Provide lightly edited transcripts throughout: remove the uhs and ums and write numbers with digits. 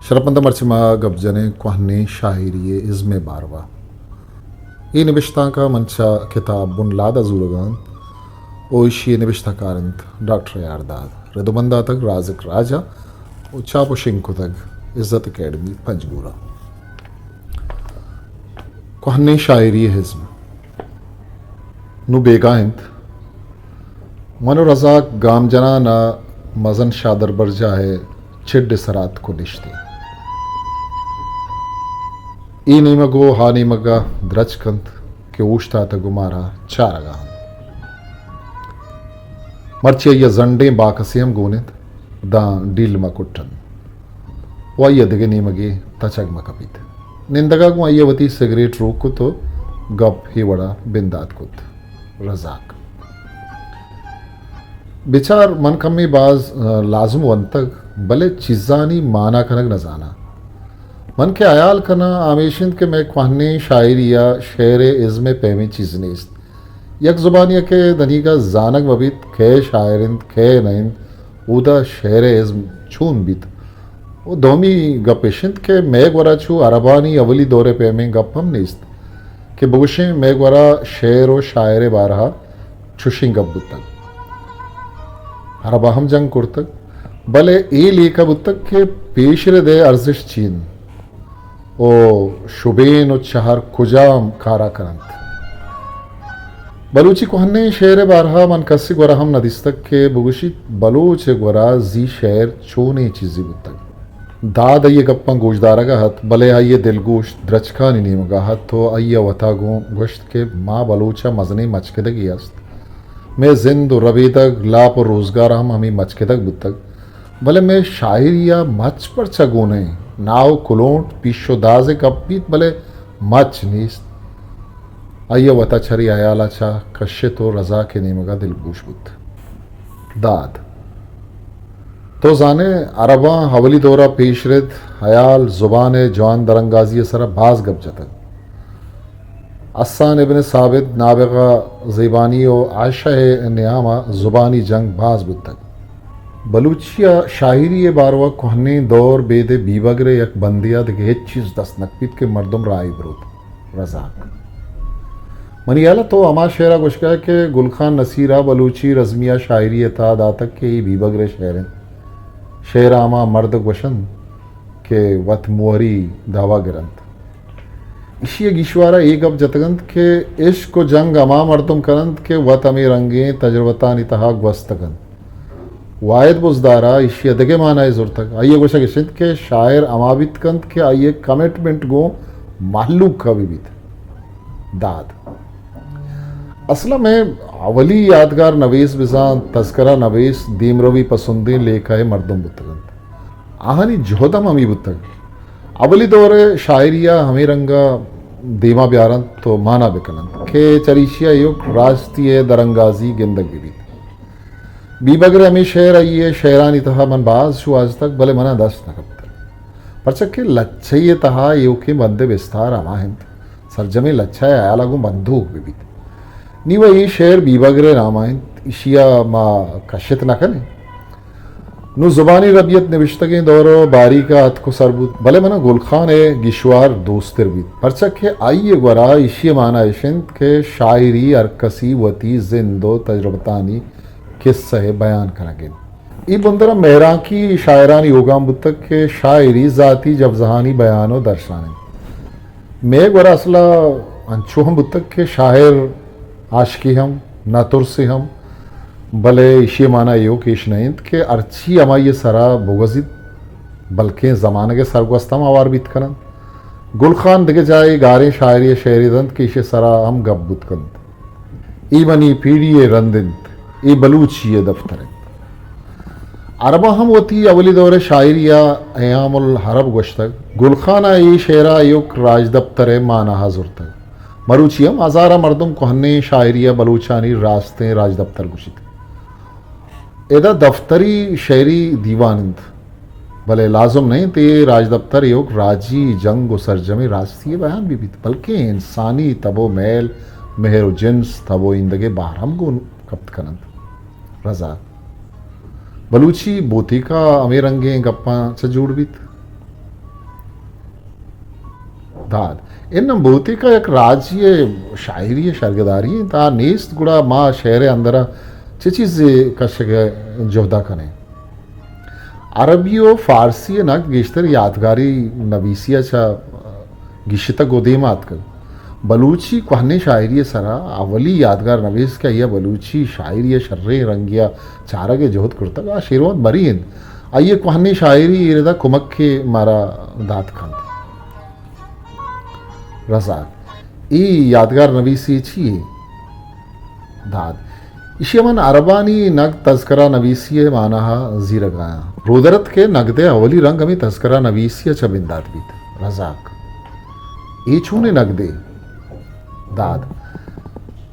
शरपंत मर्चिमा गबजने कोहने शायरी ism बारवा ये निबिश्ता का मंचा किताब बुनलाद अजूरगान ओइशी निबिश्ता कारंत डॉक्टर यारदाद रदुमंदा तक राजिक राजा और चापो शिंको तक इज्जत अकेडमी पंजगूरा कोहने शायरी इज़्म नु बेगाइंत मनो रजाक गाम जना ना मजन शादर बरजा है चिड सरात को निश्ती ई नीमगो हा नीमगा द्रचकंत के ऊष्टा गुमारा चारगान मर्चे ये जंडे बाकसियम गोनित दा डील मकुटन वाय दिगे नीमगे तचग मकपित निंदगा को अयवती सिगरेट रोक को तो गप ही वड़ा बिंदात कुत रजाक बिचार मन कमी बाज लाजम वंतक भले चिज़ानी माना कनक न जाना मन के आयाल कना आमेशिंद के मैं ख्वाने शायरिया शेर इज़्म पैमी चीज़ नेस्त यक ज़ुबानिया के दनी का जानक वबित खे शायरिंद खे नैन उदा शेर इज़्म छून बित वो दोमी गपेशिंद के मैग वरा छू अरबानी अवली दौरे पैमे गपम नेस्त के बुगशें मैग वरा शेर व शायर बारहा छुशिंग गप तक हरबाहम जंग कुर्तक भले ए लेखा बुतक के पेशरे दे अर्जिश चीन ओ शुबेन और शहर कुजाम कारा करंत बलूची कोहने शेर बारहा मन कसी गोरा हम नदिस्तक के बुगुशी बलूच गोरा जी शेर चोने चीजी बुतक दाद अये गप्पा गोशदारा का हथ भले आइये दिलगोश द्रचका नीम का हथ तो अय्या वतागो गोश्त के माँ बलूचा मजने मचके दगी अस्त मैं जिंद और रबी तक लाप और रोज़गार हम हमें मचके तक बुतक भले मैं शायरिया मच पर चगोने नाव कुलोट पीशो दाजे कपीत भले मच नीस्त अय्या वता छरी आयाला चा कश्य तो रजा के नेमगा दिल गोश बुत दाद तो जाने अरबा हवली दौरा पेशरत हयाल जुबान जवान दरंगाजी सरा बाज गप जतक अस्सान इब्न साबित नाबिगा ज़ेबानी और आयशा नियामा ज़ुबानी जंग बाज बुतक बलूचिया शायरी बारवा कोहने दौर बेदे बीबगरे यक बंदिया दे हेच चीज़ दस नकपीत के मर्दम राय बरूद रजाक मनियाला तो अमा शेरा गुशका के गुलखान नसीरा बलूची रज़मिया शायरी था दातक के ही बीबगरे शहर शेरा अमा मर्द गुशन के वत मोहरी दावा गिरंत इसी गिशवारा एक अब जतगंत के इश्क को जंग अमा मर्दम करंत के वत अमी रंगे तजर्बता नितहाग वस्तगंत वायद बुजदारा इसी अदगे माना जुर्तक आइए गोशा किशित के शायर अमाबित कंत के आइए कमिटमेंट गो मालूक का विविध दाद असला में अवली यादगार नवीस बिजान तस्करा नवीस दीमरवी पसंदीन लेखा है मर्दम बुतगंत आहानी जोहदम अमी बुतक अवली दौरे शायरिया हमें रंगा दीमा ब्यारन तो माना बेकनंत के चरीशिया युग राष्ट्रीय दरंगाजी गिंदग भी बीबगरे हमें शेर आइए शेरानी तहा मन बाज शु आज तक भले मना दस न कब तक परचक के लच्छे तहा यु के मध्य विस्तार अमाहिंत सरजमे लच्छा आया लागू बंधुक भी नी वही शेर बीबगरे रामायण इशिया मा कशित न कने नु जुबानी रबियत निविश्तकें दौरो बारी का हथ को सरबूत भले मना गुलखान है गिशवार दोस्तर भी परचक के आइए वरा इशिय माना इशिंत के शायरी अरकसी वती जिंदो तजरबतानी किस्सा है बयान करागे ई बंदरा मेहरा की शायरानी योगाम बुतक के शायरी जाती जब जहानी बयानो दर्शाने मैं वरा असला अंचो हम बुतक के शायर आशकी हम नातुर से हम भले इशी माना यो केश नहीं के अर्ची अमा ये सरा बुगजित बल्कि ज़माने के सरगस्तम आवार बीत करन गुलखान दिखे जाए गारे शायरी शेरी दंत के इशे सरा हम गप बुत कंत ई बनी पीढ़ी रंदिंत ई बलूची ये दफ्तर अरबा हम होती अवली दौरे शायरिया अयामुल हरब गोश्तक गुलखाना ई शेरा युग राज दफ्तर माना हाजुर तक मरूचियम हज़ारा मर्दम कोहने शायरिया बलूचानी रास्ते राज दफ्तर गुशित एदा दफ्तरी शेरी दीवानंद भले लाजुम नहीं ते राज दफ्तर योग राजी जंग व सरजमे राजसीय बयान भी बल्कि इंसानी तबो मैल मेहर जिन्स तबो इंदगे बारहम गुण कप्त करंत रजा बलूची बोती का अमे रंगे गप्पा से जुड़ बीत दाद इन बोती का एक राज्य शायरी शरगदारी ता नेस्त गुड़ा माँ शहर अंदर चिचीज कशग जोहदा कने अरबियो फारसी नक गिश्तर यादगारी नवीसिया छा गिश्ता गोदेमात कर बलूची कहने शायरी सरा अवली यादगार नवीस का यह बलूची शायरी शर्रे रंगिया चारा के जोहद करता आ शेरवत मरीन आइए कहने शायरी इरदा कुमक के मारा दात खंत रज़ाक ई यादगार नवीसी छी दाद इशमन अरबानी नग तस्करा नवीसी माना जीरगाया रोदरत के नगदे अवली रंग हमें तस्करा नवीसी चबिंदात बीत रज़ाक ई छूने नगदे दाद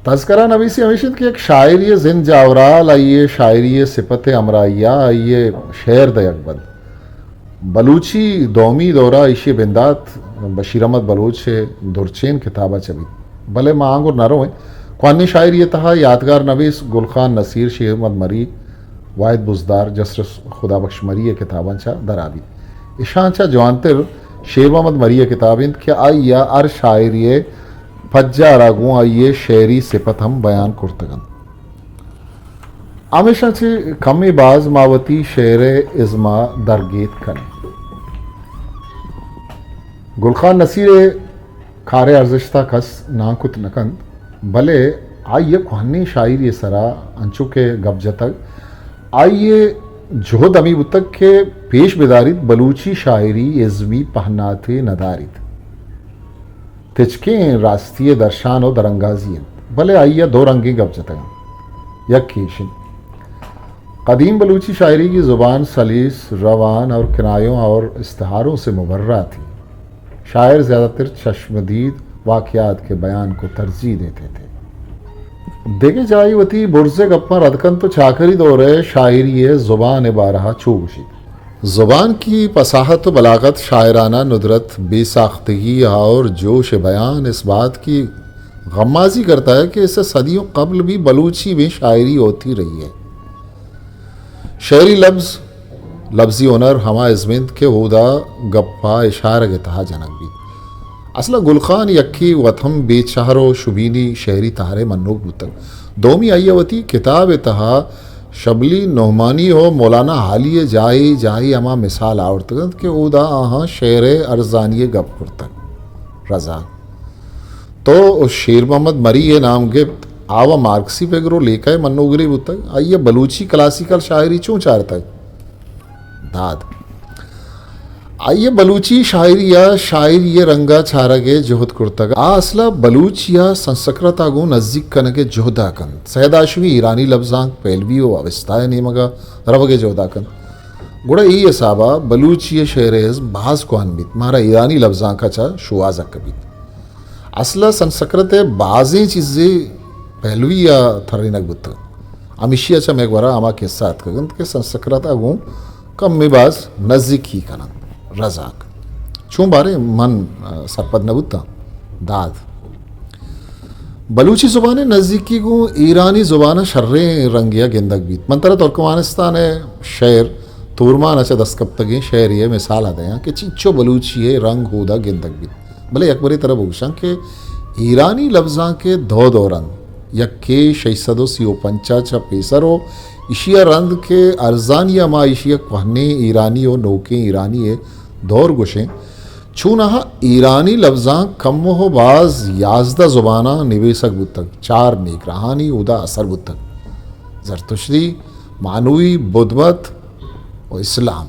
तस्करा नवीसी हमेशा की एक शायरी जिन जावराल आइए शायरी सिपत अमराइया आइए शेर दयकबद बलूची दौमी दौरा इशे बिंदात बशीर अहमद बलोच से दुरचेन किताबा चबी भले मांग और नरो क़ानी शायर ये तहा यादगार नवीस गुलखान नसीर शेर अहमद मरी वाहिद बुजदार जसर खुदा बख्श मरी ये किताबन छा दराबी ईशान छा जवानतर शेर अहमद मरी ये किताबिन क्या आइया अर शायर ये फज्जा रागू आइए शेरी सिपत हम बयान कुर्तगन हमेशा से कमी बाज मावती शेर इज़्मा दरगेत कने गुलखान नसीर खारे अर्जश्ता खस नाकुत नकंद भले आइए कहने शायरी सरा अंचु के गबजतक आइए जोहद अमी बुतक के पेश बेदारित बलूची शायरी इज़मी पहनाते नदारित तिचके रास्तीय दर्शान और दरंगाजी भले आइए दो रंगी गबजतक यक केशिन कदीम बलूची शायरी की ज़ुबान सलीस रवान और किनायों और इस्तिहारों से मुबर्रा थी शायर ज़्यादातर चश्मदीद वाक़यात के बयान को तरजीह देते थे देखे जाई वती बुरज़े गप्पा रदकन तो छाकरी दौरे शायरी ज़ुबान बारहा चूशी ज़ुबान की पसाहत बलागत शायराना नुदरत बेसाख्तगी और जोश बयान इस बात की गम्माजी करता है कि इससे सदियों कबल भी बलूची में शायरी होती रही है शायरी लफ्ज़ी ओनर हमा इज़मिंद के उदा गप्पा इशारा के तहा जनक भी असला गुलखान यक्की वथम बेचारो शुबीनी शहरी तहारे मन्नोक बुतक दोमी आयवती किताब तहा शबली नोमानी हो मौलाना हालिय जाई जाई अमा मिसाल आवरतगंत के उदा आहा शेर अर्जानिय गप कुर्तक रजा तो शेर मोहम्मद मरी ये नाम के आवा मार्क्सी पेगरो लेकर मन्नोगरी बुतक आइए बलूची क्लासिकल शायरी चूँ चारतक दाद आइए बलूची शायरी ये रंगा छारगे जोहद कुर्तग असला बलूच या संस्कृत आगो नज़दीक कनगे जोहदा कन सहदाशवी ईरानी लफ्जांग पहलवी ओ अवस्थाए नेमगा रवगे जोहदा कन गुड़ा ई साबा बलूच ये शेरेज बाज को अनबित मारा ईरानी लफ्जांग का चा शुआजा कबित असला संस्कृत बाजें चीज़ें पहलवी या थर्रीनक बुत अमिशिया चा मैं वरा आमा के साथ कगंत के संस्कृत आगो कम में बाज नज़दीक ही कना रजाक चूँ बारे मन सरपद नबुत्ता दाद बलूची ज़ुबान नज़दीकी को ईरानी ज़ुबान शर्रे रंगिया गेंदक बीत मंतरा तुर्कमानिस्तान है शेर तुरमान अच्छा दस्कप्तगे शेर ये मिसाल आते हैं कि चिच्चो बलूची है रंग होदा गेंदक बीत भले अकबरी तरह भूषण के ईरानी लफ्ज़ां के दो रंग यक्के शैसदो सियो पंचा चा पेसरो इशिया रंद के अर्जानिया मा इशिया कहने ईरानी और नौके ईरानी है दौर गुशें छूना ईरानी लफ्ज़ां कम हो बाज याजदा ज़ुबाना निवेशक बुतक चार नेक रहानी उदा असर बुतक जरतुश्री मानवी बुद्धमत और इस्लाम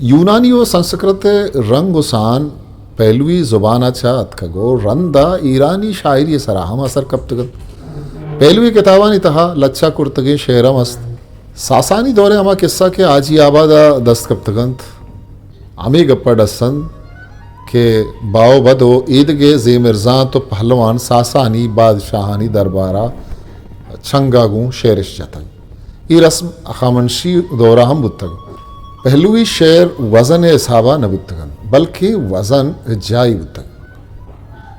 यूनानी और संस्कृत रंग उसान पहलवी ज़ुबान अच्छा अतखगो रंदा ईरानी शायरी सराहम असर कब तक पहलवी किताबानी तहा लच्छा कुर्तगे शेर मस्त सासानी दौरे हमा किस्सा के आजी आबादा दस्त कब तगंत आमी गप्पा डसन के बाओ बदो ईदगे जे मिर्जा तो पहलवान सासानी बादशाहानी दरबारा छंगागू शेरिश जतग ई रस्म खामनशी दौरा हम बुतग पहलुई शेर वज़न हिसाबा न बुतगन बल्कि वज़न जाई बुतग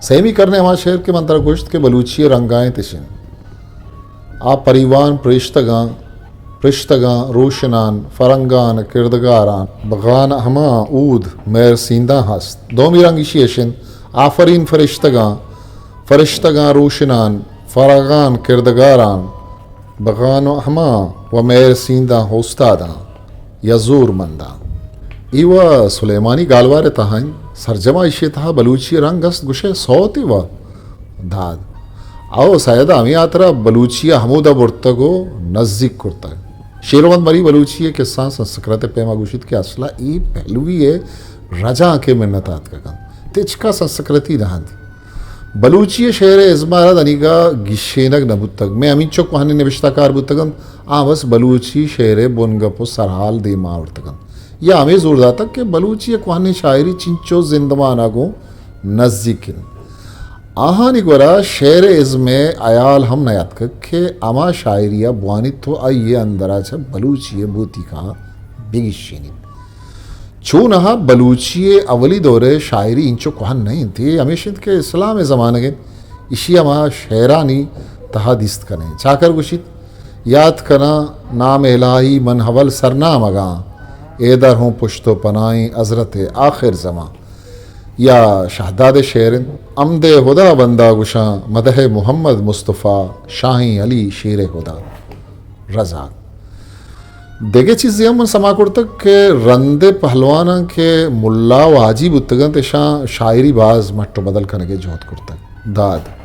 सेमी करने हमारे शेर के मंत्र गुश्त के बलूची रंगाएं तिशिन आ परिवान पृष्ठगां रोशनान फरंगान किरदगारान बगान हमा ऊद मैर सींदा हस्त दोमी रंग इशियशन आफरीन फरिश्तगां रोशनान फरगान किरदगारान बगान हमा व मैर सींदा होस्तादा यजूर मंदा इवा सुलेमानी गालवारे तहाइन सरजमा इशे तहा बलूची रंग अस्त गुशे सौती व दाद आओ शायद आमी आतरा बलूचिया हमूदा बुर्तगो नजदीक कुर्ता शेरवंत मरी बलूचिये के साथ संस्कृत पेमा गुशित के असला ई पहलुवी है रजा के मिन्नतात का कम तिचका संस्कृति नहांत बलूचिये शेर इजमारा दनिगा गिशेनग नबुतग मैं अमीन चौक वहाने निविष्टाकार बुतगम बस बलूची शेर बुनगपो सरहाल दे मावरतगम या हमें जोर दाता कि बलूची कुहानी शायरी चिंचो जिंदमाना को नजदीकिन आहानी गोरा शेर इज़्मे आयाल हम नयात के अमा शायरिया बुआनी तो आइए अंदरा छ बलूची बूती का बिगिशीनी चून हा बलूची अवली दौरे शायरी इंचो कुहान नहीं थी हमेशा के इस्लाम ज़माने के इशी अमा शेरानी तहादिस्त कने चाकर गुशित याद कना नाम इलाही मन हवल सरना मगा एदर हूँ पुश्तो पनाई हज़रत आखिर ज़मा या शहदाद शेरन अमदे खुदा बंदा गुशा मदह मोहम्मद मुस्तफ़ा शाही अली शेर खुदा रजा देगे चीज़ हम समाकुर तक के रंदे पहलवाना के मुल्ला वाजिब उत्तगन तेशा शायरी बाज मट्टो बदल करने के जोत कुर्तक दाद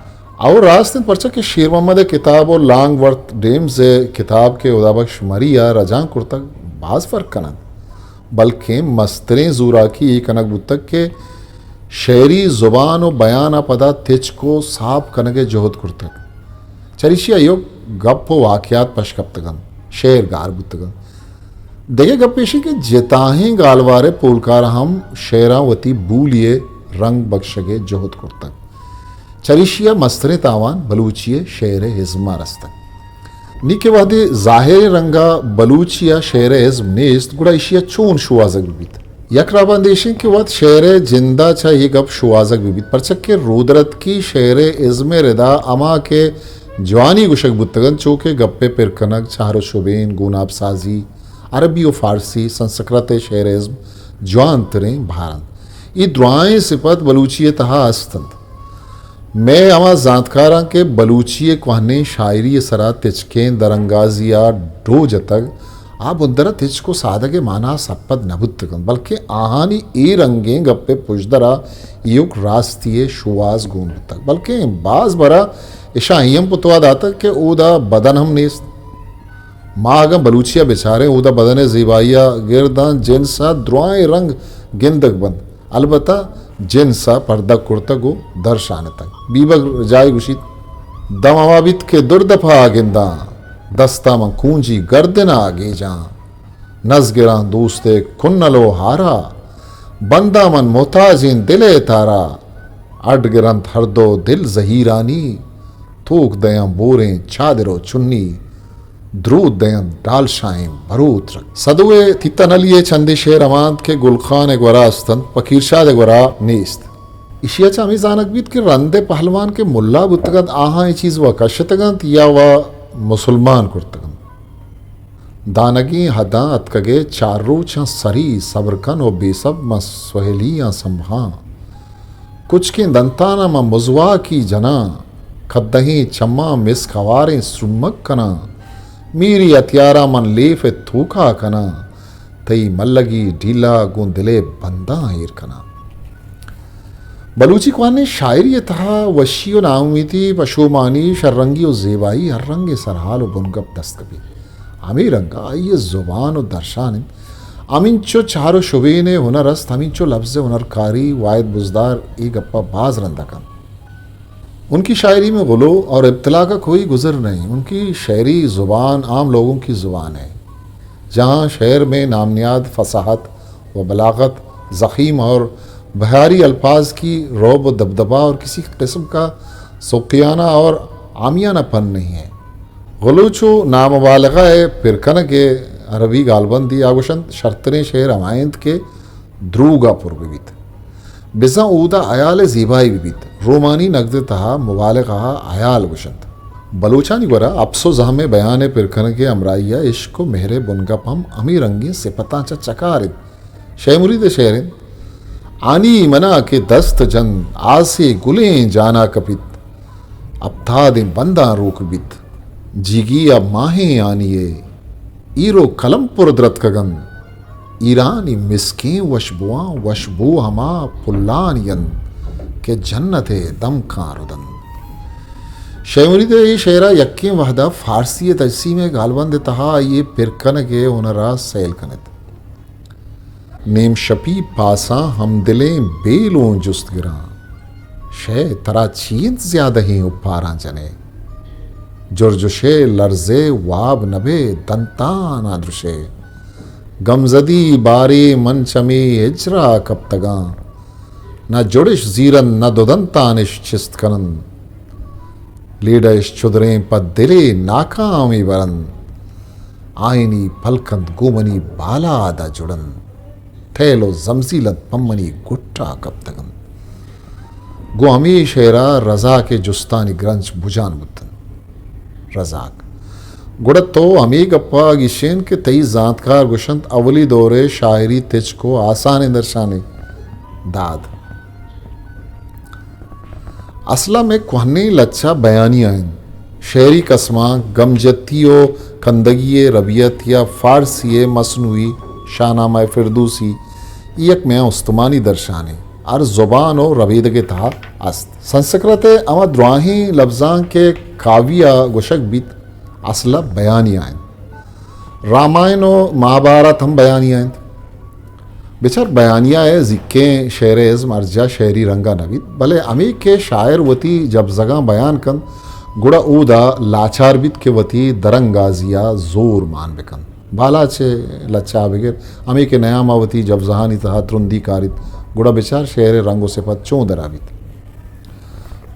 और रास्ते परचा के शेर मोहम्मद किताब और लांग वर्थ डेम्स किताब के उदाबख्श मरिया रजां कुर्तक बाज फ़र्क कना बल्कि मस्तरें ज़ूरा की एक कनक बुतक के शेरी ज़ुबान और बयान पदा तिच को साफ कनगे जोहद कुर्तक चरिशिया योग गप वाक़यात पशकप्तगम शेर गार बुतगम देखे गपेशी के जिताहें गालवारे पोलकार हम शेरावती बूलिए रंग बख्शगे जोहद कुर्तक चरिशिया मस्तरे तावान बलूचिये शेर हिज़मा रस्तक नी के वादे ज़ाहिर रंगा बलूचिया शेर हिज़म नेस्त गुड़ा इशिया चून शुआजक बीत यकराबंदेशी के वक्त शेर जिंदा छा ये गप शुआजक बीबीत परचक के रुदरत की शेर इज़्मे रिदा अमा के जवानी गुशक बुतगन चौके गप्पे पिरकनक चारो शुबेन गुनाब साजी अरबी और फारसी संस्कृत शेर इज़्म जवान तरें भारत ये दुआएं सिपत बलूची तहा अस्तंत मैं अमा जानकारा के बलूची कहने शायरी सरा तिचकें दरंगाजिया डो जतक आप उदरा तिच को सादगे माना सपद नबुत्तगन बल्कि आहानी ए रंगे गप्पे पुजदरा युग रास्तिये शुवाज गुण तक बल्कि बाज बरा इशाहियम पुतवा दाता के ओदा बदन हम नेस्त मागम बलूचिया बेचारे ओदा बदन ज़िबाइया गिरदान जिनसा द्रुआए रंग गिंदक बंद अलबत्ता जिनसा पर्दा कुर्तगो दर्शान तक बीबक जाय गुशित दम अवाबित के दुर्दफा गिंदा दस्ता में कूंजी गर्दना आगे जा नजगिरा दोस्ते कुन्नलो हारा बंदा मन मोहताजिन दिले तारा अड गिरंत हरदो दिल जहीरानी थूक दयम बोरे चादरो चुन्नी द्रूद दयम डालशाएं भरूत रख सदुए तितनलिए चंदी शेर अमांत के गुलखान एगवरा अस्तंत फकीरशाद एगवरा नेस्त इशिया चामी जानक बीत के रंदे पहलवान के मुल्ला बुतगत आहा ये चीज़ व कशतगंत या व मुसलमान कुर्तगम दानगी हदा अतकगे चारू छा सरी सब्रकन और बेसब म सहेलियाँ संभा कुछ की दंताना म मुजवा की जना खद्दही चम्मा मिस खवारें सुमक कना मीरी अत्यारा मन लेफ थूका कना तई मल्लगी ढीला गुन दिले बंदा हीर कना बलूची कवान ने शायरी तहा वशी और नाउमीती पशुमानी शर्रंगी और ज़ेबाई हर रंग सरहाल और बुनगप दस्तकबी आमी रंगा ये ज़ुबान और दर्शान अमिनचो चारो शुबेन हुनरस्त अमिनचो लफ्ज़ हुनरकारी वायद बुजदार एक गप्पा बाज रंदा कम उनकी शायरी में गुलो और इब्तला का कोई गुज़र नहीं उनकी शायरी ज़ुबान आम लोगों की ज़ुबान है जहाँ शेर में नामनियाद फसाहत व बलागत ज़ख़ीम और बहारी अल्फाज की रौब व दबदबा और किसी किस्म का सुकियाना और आमियानापन नहीं है गलूचो नामबालगा पिरकन के अरबी गालबंदी आगुशन शर्तने शहर अमायंत के द्रूगापुर बिबित बिजा ऊदा अयाल जीबाई बिबित रोमानी नगद तहा मुबालक अयाल गुशंत बलूचानी गोरा अफसो जहमे बयान पिरखन के अमराइया इश्क मेहरे बुनगपम अमी रंगी से पता चकारिद शहमुरीद शहरिन आनी मना के दस्त जन आसे गुलें जाना कपित अब था दिन बंदा रूक बित जिगी अब माहें आनिए ईरो कलम पुरद्रत कगन ईरानी मिसकें वशबू हमा पुल्लानियन के जन्नते दम कारुदन शहमुरीद ये शेरा यक्की वहदा फारसी तजसी में गालबंद तहा ये पिरकन के उनरा सैल कनत नेम शपी पासा हम दिलें बेलों जुस्त गिरा शे तरा चींत ज्यादा ही उपारा जने जुर्जुशे लर्जे वाब नबे दंतान आदृशे गमजदी बारे मन चमे हिजरा कब तगा न जुड़िश जीरन न दुदंतानिश चिस्त कनन लीडश चुदरें पद दिले नाकामी वरन आयनी पलकंद गुमनी बाला आदा जुड़न थैलो जमजीलत पम्मनी गुट्टा कब तगन गो हमी शेरा रजा के जुस्तानी ग्रंज बुजान बुद्धन रजाक गुड़त तो हमी गप्पा गिशेन के तई जातकार गुशंत अवली दौरे शायरी तिज को आसान दर्शाने दाद असला में कुहनी लच्छा बयानी आइन शेरी कस्मा गमजतियो कंदगी रबियत या फारसी मसनूई शाहनामा फिरदूसी एक में उस्तमानी दर्शाने और ज़ुबान और रबीद के तहा अस्त संस्कृत अमा द्राही लफ्जां के काविया गुशक बीत असला बयानी आइन रामायण और महाभारत हम बयानी आइन बेचार बयानिया है जिक्के शेर इज़्म अर्जा शेरी रंगा नवीद भले अमी के शायर वती जब जगह बयान कन गुड़ा ऊदा लाचार बीत के वती दरंगाजिया जोर मान बेकन बाला छे लच्चा बगैर अमी के नया मावती जब जहानी तहा त्रुंदी कारित गुड़ा बेचार शेर रंगो से पद चों दराबित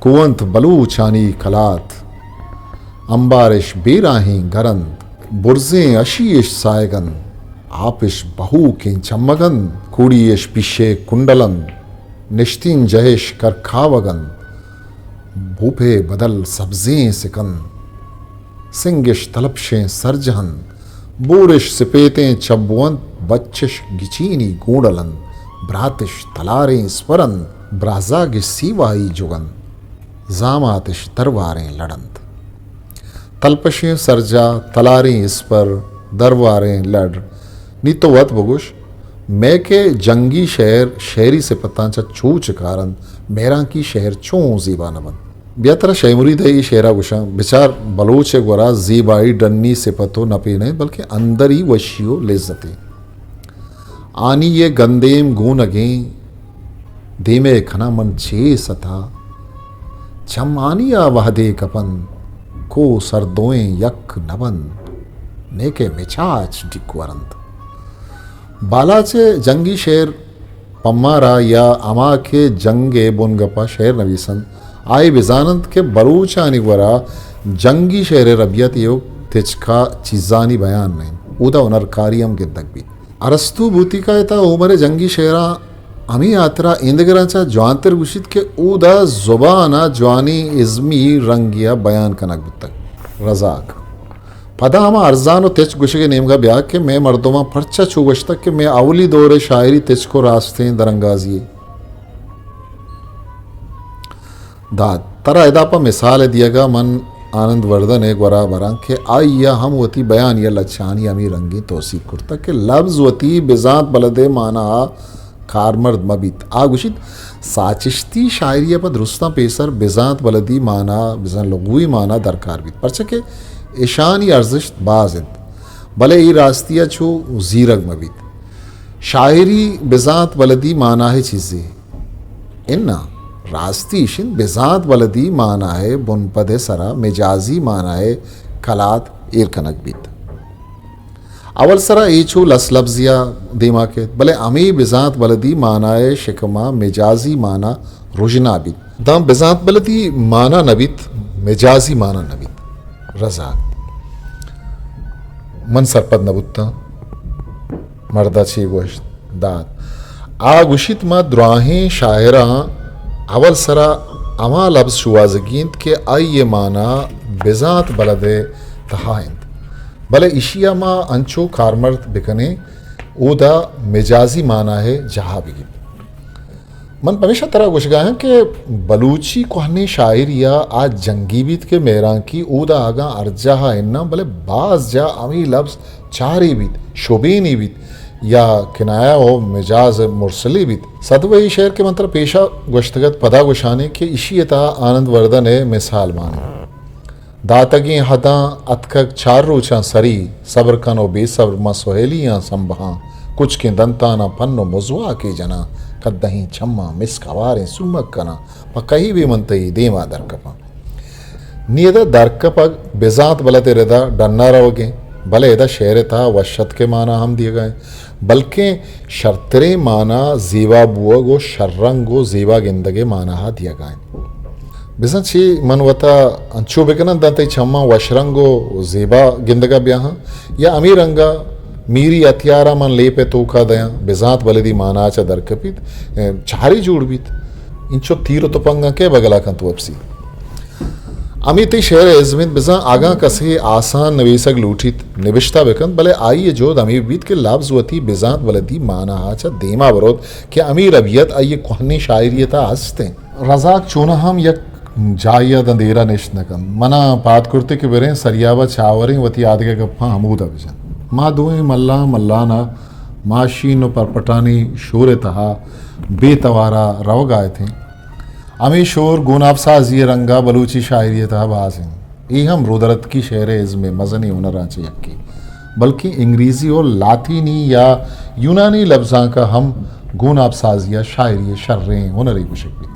कुवंत बलूचानी कलात अंबारिश बेराही गरंद बुर्जे अशीश सायगन आपिश बहू के चम्मगन कुड़ीश पिशे कुंडलन निश्तिन जहेश कर खावगन भूपे बदल सब्जें सिकन सिंगिश तलपशें सरजहन बूरिश सिपेतें चबवंत बच्चिश गिचीनी गूंडलन ब्रातिश तलारें स्वरन ब्राजाग सीवाई जुगन जामातिश दरबारें लड़ंत तलपशें सरजा तलारें इस पर दरबारें लड़ नितोवत बगुश मैं के जंगी शहर शहरी से पतांचा चूच कारण मेरा की शहर चों जीबा नबन बेहतर शहमुरी दही शेरा गुशा बिचार बलोच गोरा जीबाई डन्नी से पतो न पीने बल्कि अंदर ही वशियो लेजते आनी ये गंदेम गून अगे धीमे खना मन छे सता चमानिया वहदे कपन को सरदोएं यक नबन नेके मिछाच डिक्वरंत बालाचे जंगी शेर पम्मारा या अमा के जंगे बुनगपा शेर नवीसन आए बिजानंद के बलूचानी वरा जंगी शेर रबियत योग तिचका चीजानी बयान नहीं उदा उनरकारियम गिद्दक भी अरस्तु भूतिका था उमरे जंगी शेरा अमी यात्रा इंदगराचा जवांतर गुशित के उदा जुबाना जवानी इज़मी रंगिया बयान कनक बुतक रजाक पदा हमा अर्जान तेच गुशे के नेम का ब्याह के मैं मर्दोमा परचा छुगश तक के मैं अवली दौरे शायरी तेच को रास्ते दरंगाजी दाद तरा एदापा मिसाल दिएगा मन आनंद वर्धन एक वरा बरा के आइया हम वती बयान या लच्छानी अमी रंगी तोसी कुर्ता के लफ्ज वती बिजात बलदे माना कारमर्द मबित आगुशित साचिश्ती शायरी पर दुरुस्ता पेसर बिजात बलदी माना बिजान लगुई माना दरकार बित परचे के ईशानी अर्जिश बाजिद भले ई रास्तिया छो जीरग मबित शायरी बिजात बलदी माना है चीज़ें इन्ना रास्ती शिन बिजात बलदी माना है बुनपदे सरा मिजाजी माना है कलात इरकनक बीत अवल सरा ईचू लसलब्जिया दीमा के भले अमी बिजात बलदी माना है शिकमा मिजाजी माना रुजना बीत दाम बिजात बलदी माना नबीत मिजाजी माना नबीत रजा मन सरपद नबुत्ता मर्दाची गोष्ट दात आ गुशित मा द्राहें शायरा अवल सरा अमा लब्ज शुवाजगींत के आइये माना बेजात बलदे तहाइंद भले इशिया मा अंचो कारमर्द बिकने ओदा मिजाजी माना है जहा बिगी मन हमेशा तरह गुशगा है कि बलूची कोहने शायर या आज जंगी बीत के मेरा की ओदा आगा अर्जा इन्ना भले बाज जा अमी लफ्ज चारी बीत शोबेनी बीत या किनाया हो मिजाज मुरसली बीत सदवही शहर के मंत्र पेशा गुश्तगत पदा गुशाने के इशियता आनंद वर्धन है मिसाल माने दातगी हदा अतकक चार रोचा सरी सब्र कनो बेसब्र मा सोहेलियां संबहा कुछ के दंताना पन्नो मुजवा के जना कदहीं छम्मा मिस्क अवारे सुमक कना पकही भी मनतई देवा दरकपा नियदा दरकपग बेजात बलते रेदा डन्ना रहोगे भले एदा शेर था वशत के माना हम दिए गए बल्कि शर्तरे माना जीवा बुआ गो शर्रंगो जीवा गिंदगे माना हा दिया गए बिसन छी मनवता अंचो बेकन दंते छम्मा वशरंगो जीबा गिंदगा ब्याह या अमीरंगा मीरी अतियारा मन ले पे तोका दया बेजात बलदी माना चा दरकपित चारी जोड़बित इंचो तीरो तो पंगा के बगला कंत वपसी अमित शहर एजमित बिजा आगा कसे आसान नवेसक लूठित निविष्टा बेकन भले आई जोद अमीर बीत के लाभजुवती बेजात बलदी माना चा देमा बरोद के अमीर अबियत आइए कोहनी शायरियता हंसते रजाक चोना हम यक जाया दंदेरा निश्नकम मना पात कुर्ते के बेरे सरियावा चावरें वती आदगे गप्पा हमूद अभिजन माँ दुएं मल्ला मल्लाना माशीनो पर पटानी शोर तहा बेतवारा रव गाए थे अमी शोर गुनाब साजी रंगा बलूची शायरी तहा बाजिन ई हम रुदरत की शेर इज़्मे मजनी उनरांचे यक्की बल्कि अंग्रेजी और लातीनी या यूनानी लफ्ज़ां का हम गुनाब साजिया शायरी शर्रें हुनरी कुशक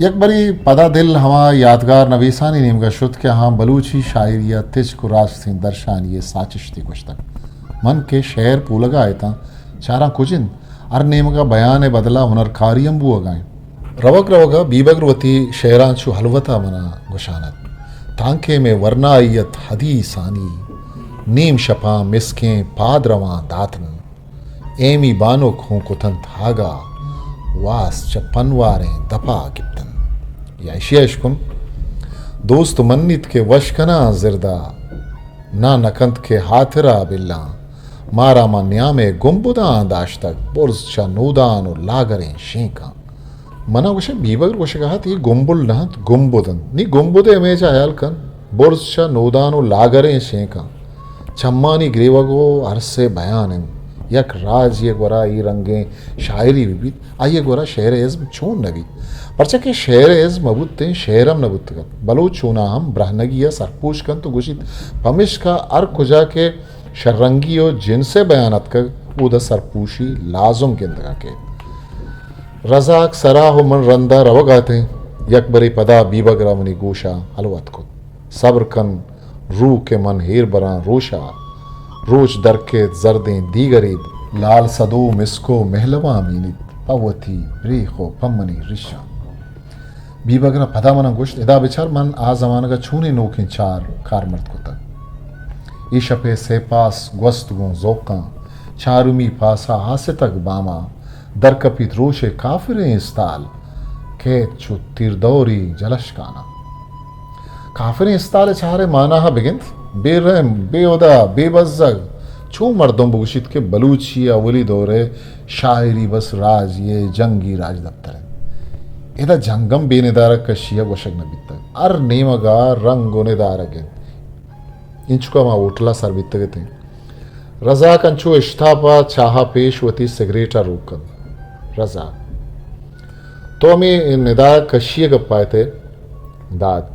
यक बरी पदा दिल हमा यादगार नवीसानी नीम का शुद्ध के हाँ बलूची शायरिया तिज को रास्ते दर्शान ये साचिश थी कुछ तक मन के शहर पूलगा आए था चारा कुजिन अर नेम का बयान बदला हुनरकारियम बु अगाए रवक रवगा बीबग्रवती शहरांचु हलवता मना गुशानत तांके में वरना आयत हदी सानी नीम शपा मिसकें पादरवा दातन एमी बानो खों कुतन थागा वास चपनवारें दपा किप्तन या शेषकुन दोस्त मन्नित के वशकना जिरदा ना नकंत के हाथरा बिल्ला मारा मा न्यामे गुम्बुदा दाश्तक बुर्ज चा नूदान और लागरें शेका मना वशे बीबगर वशे कहा ये गुम्बुल नहत गुम्बुदन नी गुम्बुदे में जायल कन बुर्ज चा नूदान और लागरें शेका चम्मानी ग्रेवगो अरसे बयान यक राज ये गोरा ई रंगे शायरी विविध आइए गोरा शेर इज़्म चून नबी परचा के शेर इज़्म मबुत्ते शेरम नबुत्तगत बलो चूना हम ब्रहनगिया सरपूश कन तो गुशित पमिश का अर कुजा के शर्रंगियो जिनसे बयानत कर उदा सरपूशी लाजुम के अंदर के रजाक सराह मन रंदा रवगाते यकबरी पदा बीबगरा मनी गोशा हलवत को सब्र कन रूह के मन हेर बरा रोशा रोज दर के जर्दें दीगरीब लाल सदो मिसको महलवा मीनित पवती रेखो पम्मनी रिशा बीबगरा पदा मना गोश्त इदा बिचार मन आ जमाना का छूने नोखें चार कारमर्द को तक ईशपे से पास gwस्तगों जोका चारुमी पासा हासे तक बामा दरकपित रोशे काफिरें इस्ताल खेत चु तिरदौरी जलशकाना काफिरें इस्ताल चारे माना हा बिगिंत बेरहम बेओदा बेबज़्ज़ग छू मर्दों बगुशित के बलूची अवली दौरे शायरी बस राज ये जंगी राज दफ्तर है इधर जंगम बेनिदारक कशिया वशक नबी तक अर नेमगा रंग नेदारगे इंचुका मा ओटला सर बितगे थे रजा कंचो इश्तापा चाहा पेशवती सिगरेटा रोकन रजा तो हमें निदा कशिया गप्पाए थे दाद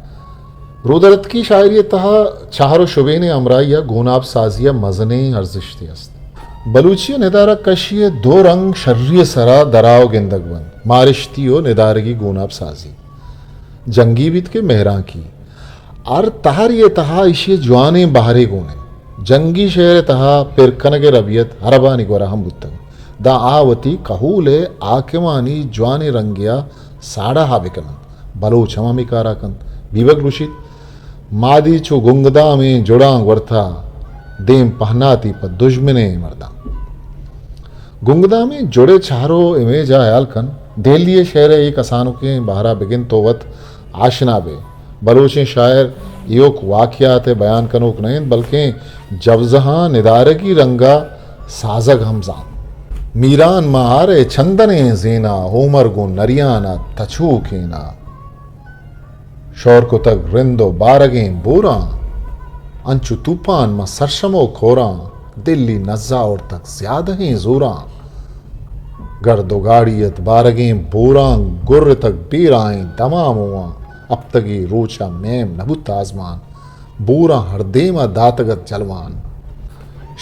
रुदरत की शायरी तहा चारो शुबेने अमराइया गुनाब साजिया मजने अर्जिश्ती अस्त बलूचिया निदारा कशिये दो रंग शर्रिय सरा दराव गिंदगवन मारिश्तियो निदारगी गुनाब साजी जंगी बीत के मेहरा की आर तहार ये तहा इशिये जवाने बहारे गुने जंगी शेर तहा पिरकन के रबियत हरबानी गोरा हम बुत्तग दा आवती कहूले आकेवानी जवाने रंगिया साड़ा हाबिकन बलोच हमामी काराकन बीबक रुशित मादी छो गुंगदा में जुड़ा वर्था देम पहनाती पर दुश्मने मर्दा गुंगदा में जुड़े चारों इमेज आयाल कन दिल्ली शहर एक असानों के बाहरा बिगिन तोवत आशना बे बलोचें शायर योक वाक़यात बयान कनोक नहीं बल्कि जवजहाँ निदारगी रंगा साजग हमजान मीरान मारे छंदने जेना होमर गो नरियाना तछू केना शौर को तक रिंदो बारगें बोरा अंचु तूफान में सरशमो खोरा दिल्ली नज्जा और तक ज्यादा ही जोरा गर्दो गाड़ियत बारगें बोरा गुर्र तक बीराएं दमा मुआ अब तगी रोचा मैम नबुत आजमान बोरा हरदेमा दातगत जलवान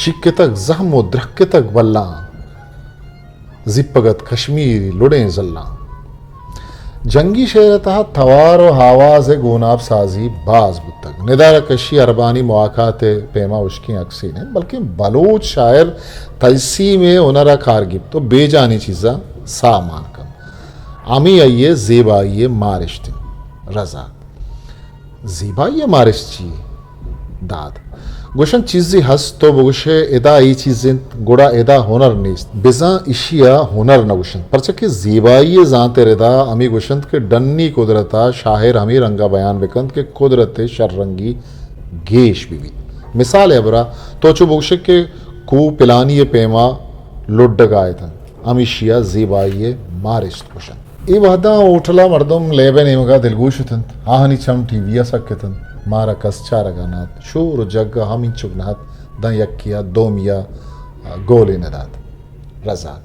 शिक्के तक जहमो द्रक्के तक बल्ला जिप्पगत कश्मीरी लुड़े जल्ला जंगी शेरता थवार व हवाज गोनाब साजी बाज बुतक निदार कशी अरबानी मौकाते पेमा उश्की अक्सी ने बल्कि बलोच शायर तैसी में उनरा कारगिब तो बेजानी चीज़ा सामान कम आमी आइए जेबाइए मारिश्ते रजा जेबाइए मारिश्ची दाद गोशन चीज़ी हस तो बगुशे एदा ई चीज़ें गुड़ा एदा हुनर नीस्त बिजा इशिया हुनर न गुशन परचा के ज़ीबाई जानते रेदा अमी गुशंत के डन्नी कुदरता शाहिर हमी रंगा बयान बिकंत के कुदरते शर्रंगी गेश भी मिसाल है बरा तो चो बगुशे के कू पिलानी पेमा लुड्ड गाए थन अमी शिया ज़ीबाई मारिस्त गुशन ई वहदा उठला मर्दम लेबे नेमगा दिलगुश थन आहनी चम टीविया सक्के मारा कस्चा रगानात शूर जग हम चुगनात द यकिया दोमिया गोले नदात रजा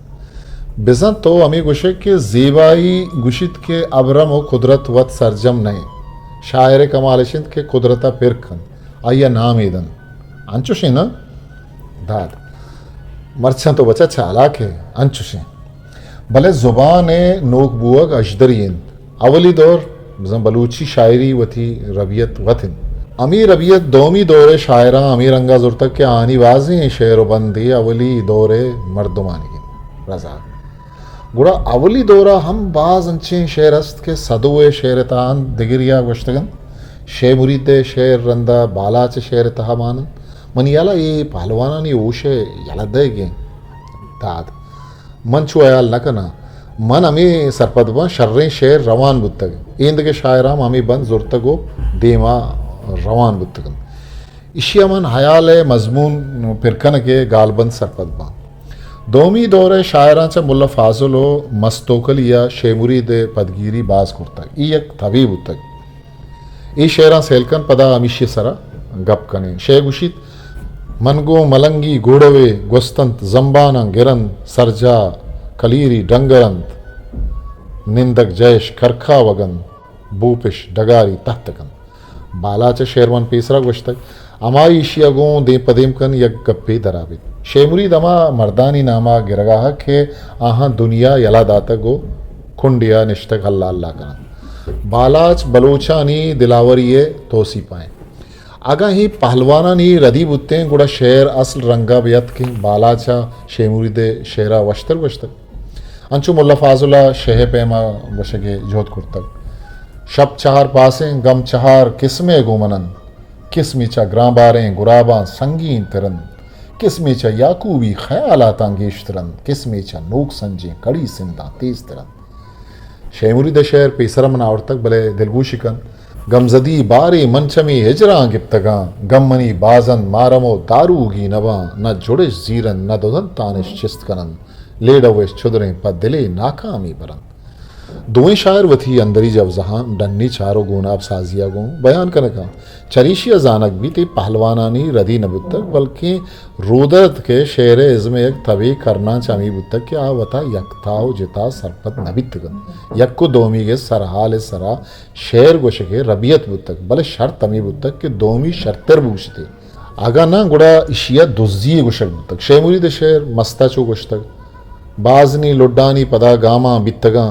बिजन तो अमी गुशे के जेबाई गुशित के अबरम व कुदरत वत सरजम नहीं शायर कमालशिंद के कुदरता पिरखन आया नाम ईदन अंचुशे न दाद मरछन तो बचा चालाक है अंचुशे भले जुबान नोक बुअग अशदरीन अवली दौर बलूची शायरी वथी रबियत वथिन अमी रबियत दोमी दौरे शायरा अमीर अंगा जुर तक के आनी वाजी शेर बंदी अवली दौरे मर्दमानी रजा गुड़ा अवली दौरा हम बाज अंचे शेर अस्त के सदुए शेर तान दिगिरिया गुश्तगन शे मुरीते शेर रंदा बालाच शेर तहमान मन याला ये पहलवाना नी ऊशे याला देगे दाद मन छुआयाल नकना मन अमी सरपदबा शर्रें शेर रवान बुतग इंद के शायराम अमी बंद जुर्तगो देमा रवान बुतगन इशिया मन हयाल मजमून पिरकन के गालबंद सरपदबा दोमी दौरे शायरांचा मुल्ला फाजुलो मस्तोकलिया शेमुरी दे पदगिरी बाज कुर्तग ई एक तबी बुतग ई शेरा सेलकन पदा अमिशी सरा गप कने शेगुशित मनगो मलंगी गोड़वे गोस्तंत जंबाना गिरन सरजा कलीरी डंगरंत निंदक जयश करखा वगन बूपिश डगारी तख्तकन बालाच शेरवन पेसरा गुश्तक अमाई इशियागों दे पदेम कन यक गप्पे दराबित शेमुरी दमा मर्दानी नामा गिरगाह के आहा दुनिया यला दाता गो खुंडिया निश्तक अल्लाह अल्लाह कन बालाच बलोचानी दिलावरिये तोसी पाए आगा ही पहलवाना नी रदी बुत्ते गुड़ा शेर असल रंगा बियत के बालाचा शेमुरी दे शेरा वश्तर वश्तर अंचु मुल्ला फाजुला शेह पेमा वशगे जोधपुर तक शब चहार पासें गम चहार किस्मे गुमनन किस्मीचा ग्रांबारें गुराबा संगीन तिरन किस्मीचा याकूबी ख्यालात अंगेश तिरन किस्मीचा नोक संजे कड़ी सिंदा तेज तिरन शेमुरी दे शेर पेसरम नावर तक भले दिलगूशिकन गमजदी बारे मंचमी हिजरा गिप्तगा गमनी बाजन मारमो दारूगी नवा न जुड़िश जीरन न दुधन तानिश चिस्त करन लेडवेश छुदरें पर दिले नाकामी बरन दोई शायर वथी अंदरी जब जहां डन्नी चारों गुनाब साजिया गो बयान करने का चरीशिया जानक भी ते पहलवानानी रदी नबुतक बल्कि रोदरत के शेर इज़्म एक तभी करना चामी बुतक के आवता यकताओ जिता सरपत नबितगन यक्को दोमी के सरहाल सरा शेर गोशके रबियत बुतक बले शर्त तमी बुतक के दोमी शर्तर बूझते आगा ना गुड़ा इशिया दुज्जी गोशक बुतक शेमुरी दे शेर मस्ता चो गोश्तक बाजनी लुड्डानी पदा गामा बितगा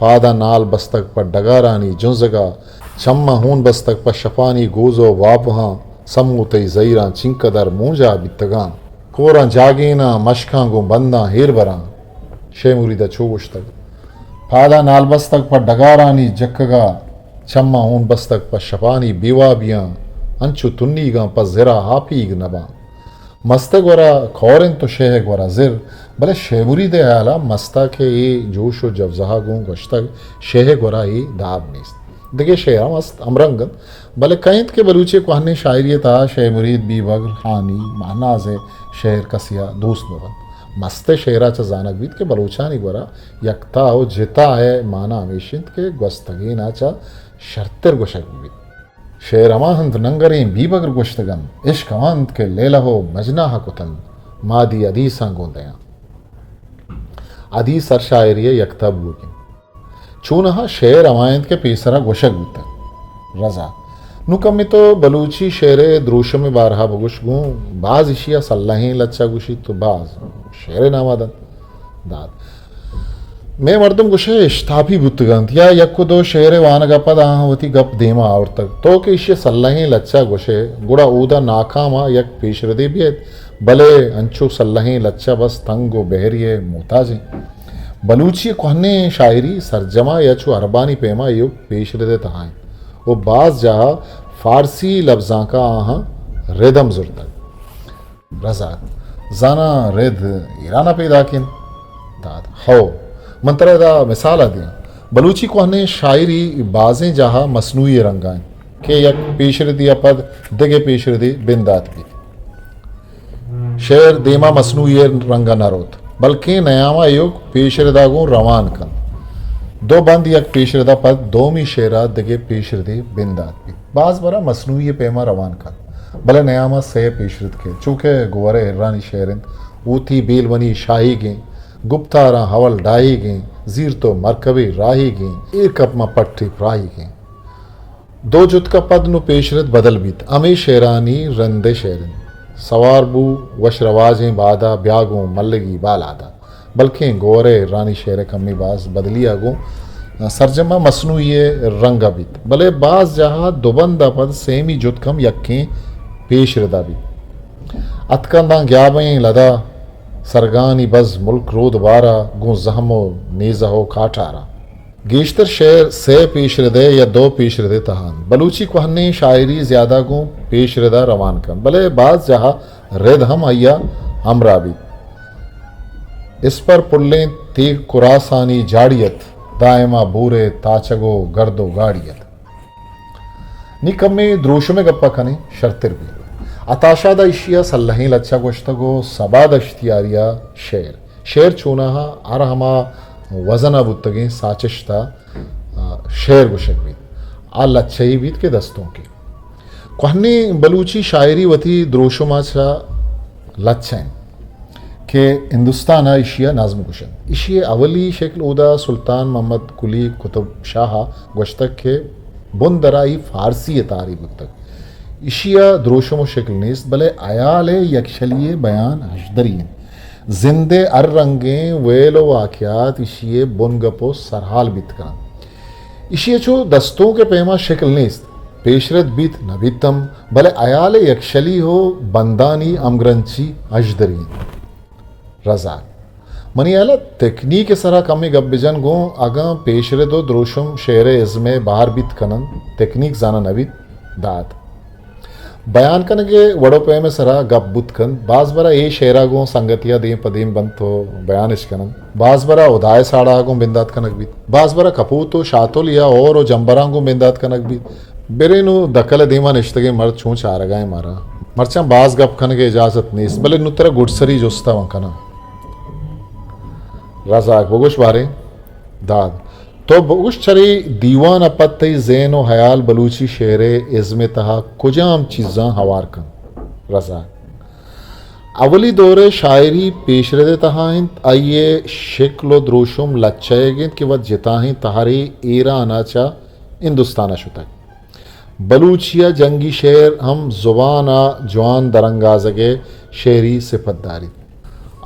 पादा नाल बस्तक पर डगारानी जुंजगा चम्मा हून बस्तक पर शफानी गोजो वापहा सम्मुते जईरा चिंकदर मूंजा बितगा कोरा जागीना मशखा गो बंदा हेर बरा शेमुरी दा चोगुश्तक पादा नाल बस्तक पर डगारानी जक्कगा चम्मा हून बस्तक पर शफानी बीवा बिया अंचु तुन्नीगा पर जिरा हापीग नबा मस्तक वरा खौरन तो शेहक वरा जिर भले शेबुरी दे आला मस्ता के ये जोश व जवजहा गूँ गश्तक शेह गोरा ही दाब नीस्त देखिए शेरा मस्त अमरंगन भले कईत के बलूचे कहने शायरी था शे मुरीद बी बगल हानी महनाज शेर कसिया दोस्त नबन मस्ते शेरा च जानक बीत के बलूचानी गोरा यकता हो जिता है माना हमेशिंत के गस्तगी नाचा शर्तर गोशक बीत शेर अमाहंत नंगरें बी बगर गोश्तगन इश्क अमांत के लेला हो मजना हा कुतन मादी अदीसा गोंदया अदी सर शायरी यकता बुकिन चूनहा शेर अमायंत के पेसरा गोशक बीत रजा नुकम्मी तो बलूची शेरे द्रोश में बारहा बगुश गूँ बाज इशिया सल्लाहें लच्चा गुशी तो बाज शेरे नामादन दाद मैं मर्दम गुशे इश्ताफी बुतगंत या यक्को दो शेरे वान गपद आहवती गप देमा और तक तो के इशिया सल्लाहें लच्चा गुशे गुड़ा ऊदा नाकामा यक पेशरदे बेत भले अंचो सल्लाहें लच्चा बस तंगो बहरिए मोताजे बलूची कहने शायरी सरजमा यचो अरबानी पेमा यो पेशरदे तहाएं वो बाज जहा फारसी लफ्ज़ां का आहा रेदम जुरतक रजा जाना रेद ईराना पैदा किन दाद हो मंत्र दा मिसाल दिया बलूची कहने शायरी बाजें जहा मसनूई रंगाएं के यक पेशरदी पद दिगे पेशरदी बिंदात भी शेर देमा मसनूई रंगा नरोत बल्कि नयामा युग पेशरदागों रवान कन दो बंद यक पेशरदा पद दोमी शेरा दिगे पेशरदे बिंदात भी बाज बरा मसनूई पेमा रवान कर भले नयामा से पेशरद के चूँकि गुवरे इरानी शेरन ऊथी बेलवनी शाही गें गुप्तारा हवल डाही गें जीर तो मरकबे राही गें एक अपमा पट्टी प्राही गें दो जुत का पद नु पेशरद बदल बीत अमे शेरानी रंदे शेरन सवारबू वश रवाजें बादा ब्यागों मल्लगी बालादा बल्कि गोरे रानी शेर कमी बाज बदलिया गो सरजमा मसनूई रंगा बीत भले बाज जहा दुबंदा पद सेमी जुतकम यक्कें पेश रदा भी अतकंदा ग्याबें लदा सरगानी बज मुल्क रोद बारा गो जहमो नेजहो काटारा गेशतर शेर से पेश रदे या दो पेश रदे तहान बलूची कहने शायरी ज्यादा गो पेश रदा रवान कम भले बाज जहा रेद हम आया हमरा भी इस पर पुल्लें तीग कुरासानी जाड़ियत दायमा बूरे ताचगो गर्दो गाड़ियत निकम्मे द्रोशमे गप्पा कने शर्तिर भी अताशादा इशिया सल्लहें लच्चा गोश्तगो सबाद अश्तियारिया शेर शेर चूनाहा आरहमा वजना बुत्तगे साचिश्ता शेर गोशक भी आ लच्छई बीत के दस्तों के कहने बलूची शायरी वती द्रोशुमाचा लच्छें के हिंदुस्तान इशिया नाज़म कुशन इशिया अवली शक्ल उदा सुल्तान मोहम्मद कुली कुतुब शाह गोश्तक के बुंदराई फारसी तारी बुतक इशिया द्रोशम शक्ल नेस्त भले आयाले यक्षलिए बयान हशदरीन जिंदे अर रंगें वेलो वाक़यात इशिये बुनगपो सरहाल बितकन इशिये चो दस्तों के पैमा शक्ल नेस्त पेशरत बीत नबीतम भले आयाले यक्षली हो बंदानी अमग्रंची अजदरीन रजा मनी आला तकनीक सरा कमी गब्बिजन गो अगा पेशरे दो द्रोशम शेरे इज़मे बाहर बीत कनन तकनीक जाना नबीत दात बयान कन के वड़ो पे में सरा गप बुत कन बाज बरा ए शेरा गो संगतिया दे पदीम बंत हो बयान इश कनन बाज बरा उदाय साड़ा गो बिंदात कनक बीत बाज बरा कपूतो शातो लिया और जंबरा गो बिंदात कनक बीत बेरेनु दकल दीमा निश्तगे मर्द छूं चारगाए मारा मरचा बाज गप खन के इजाजत नीस भले नुतरा गुडसरी जोस्ता वंकना रजाक बगुश बारे दाद तो बगुश चरी दीवान अपत्ती ज़ैन व हयाल बलूची शेरे इज़्मे तहा कुजाम चीज़ां हवार कन रजाक अवली दौरे शायरी पेशरदे तहाइन आइए शिक्लो द्रोशुम लच्चेगिन कि वह जिताहिं तहारी ईरा अनाचा हिंदुस्ताना शुतक बलूचिया जंगी शेर हम जुबाना जवान दरंगाजगे शेरी सिफतदारी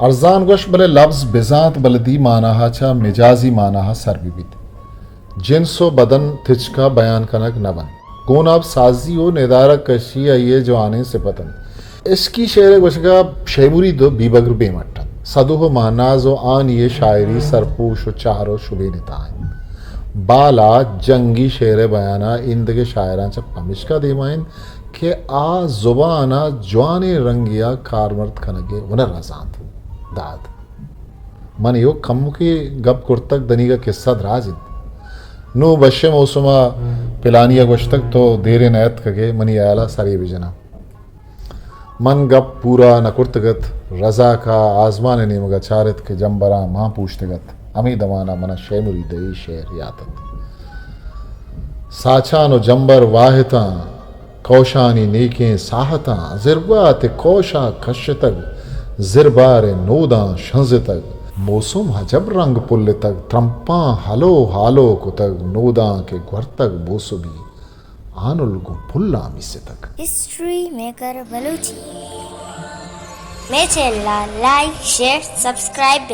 अर्जान गोश बले लफ्ज बिजात बलदी मानाहा चा मिजाजी मानाहा सरबिबित जिनसो बदन थिचका बयान कनक नबन गोनाब साजी हो निदारा कशी आइए जो आने सिफतन इसकी शेर गोशगा शेमुरी दो बीबगर बेमट्टन सदुह महनाज आन ये शायरी सरपूश चारो शुबे निताएं बाला जंगी शेर बयाना इंद के शायरांचा पमिश्का देमाइन के आ जुबाना जवाने रंगिया कारमर्द खनगे वनर रजात दाद मन यो कम के गप कुर्तक दनी का किस्सा दराजिद नो बशे मौसमा पिलानिया गोश्तक तो देरे नयत कगे मनी आला सारी बिजना मन गप पूरा न कुर्तगत रजा का आजमान ने मगा चारित के जम्बरा मां पूछतगत अमी दवाना मन शेमुरी दई शेर यातत साचा नो जंबर वाहिता कौशानी नेकें साहता जिरबात कौशा खश्यतग जिरबार नोदा शंजतग मौसम हजब रंग पुल्ल तक त्रंपा हलो हालो कुतग नोदा के ग्वर्तग बोसुबी आनुल को पुल्ला मिसे तक हिस्ट्री मेकर बलूची मैं चैनल लाइक शेयर सब्सक्राइब